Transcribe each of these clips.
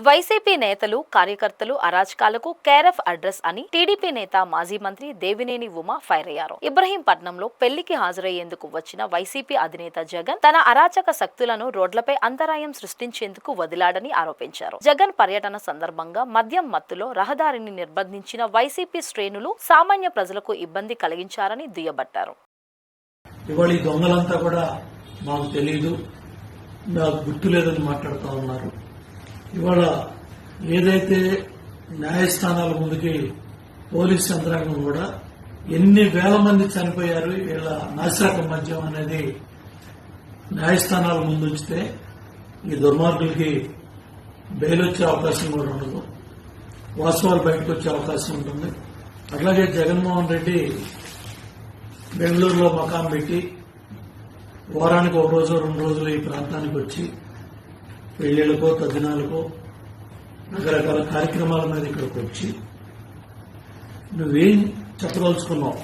YCP నేతలు కార్యకర్తలు అరాచకాలకు కేరఫ్ అడ్రస్ అని టీడీపీ నేత మాజీ మంత్రి దేవినేని ఉమా ఫైర్ అయ్యారు. ఇబ్రహీంపట్నంలో పెళ్లికి హాజరయ్యేందుకు వచ్చిన వైసీపీ అధినేత జగన్ తన అరాచక శక్తులను రోడ్లపై అంతరాయం సృష్టించేందుకు వదిలాడని ఆరోపించారు. జగన్ పర్యటన సందర్భంగా మద్యం మత్తులో రహదారిని నిర్బంధించిన వైసీపీ శ్రేణులు సామాన్య ప్రజలకు ఇబ్బంది కలిగించారని దుయ్యబట్టారు. ఇవాళ ఈ దొంగలంతా కూడా మాకు తెలియదు, నాకు గుర్తు లేదని మాట్లాడుతూ ఉన్నారు. ఇవాళ ఏదైతే న్యాయస్థానాల ముందుకి పోలీస్ యంత్రాంగం కూడా ఎన్ని వేల మంది చనిపోయారు వీళ్ళ నాసిరకం మద్యం అనేది న్యాయస్థానాల ముందు ఉంచితే ఈ దుర్మార్గులకి బెయిల్ వచ్చే అవకాశం కూడా ఉండదు, వాస్తవాలు బయటకు వచ్చే అవకాశం ఉంటుంది. అట్లాగే జగన్మోహన్ రెడ్డి బెంగళూరులో మకాం పెట్టి వారానికి ఒక రోజు 2 రోజులు ఈ ప్రాంతానికి వచ్చి పెళ్లిళ్లకో తద్దినాలకో రకరకాల కార్యక్రమాల మీద ఇక్కడికి వచ్చి నువ్వేం చెప్పదలుచుకున్నావు,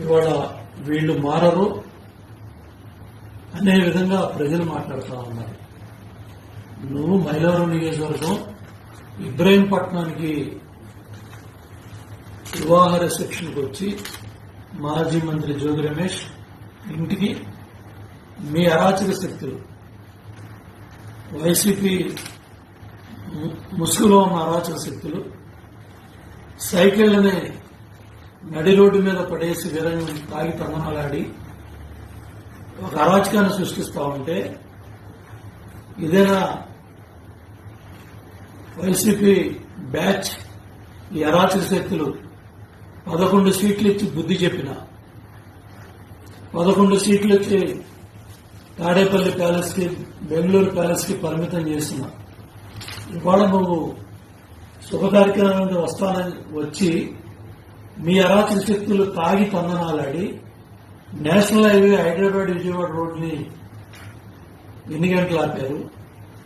ఇవాళ వీళ్లు మారరు అనే విధంగా ప్రజలు మాట్లాడుతూ ఉన్నారు. నువ్వు మైలవరం నియోజకవర్గం ఇబ్రహీంపట్నానికి వివాహ రిసెప్షన్కి వచ్చి మాజీ మంత్రి జోగి రమేష్ ఇంటికి మీ అరాచక శక్తులు వైసీపీ ముసుగులో ఉన్న అరాచక శక్తులు సైకిళ్లని నడి రోడ్డు మీద పడేసి విరంగం తాగి తందనాలాడి ఒక అరాచకాన్ని సృష్టిస్తా ఉంటే ఇదేనా వైసీపీ బ్యాచ్? ఈ అరాచక శక్తులు 11 సీట్లు ఇచ్చి బుద్ధి చెప్పిన 11 సీట్లు ఇచ్చి తాడేపల్లి ప్యాలెస్ కి బెంగళూరు ప్యాలెస్ కి పరిమితం చేసిన ఇవాళ నువ్వు శుభ కార్యక్రమానికి వస్తానని వచ్చి మీ అరాచక శక్తులు తాగి తందనాలాడి national highway Hyderabad Vijayawada road ని ఎన్ని గంటలు ఆపారు?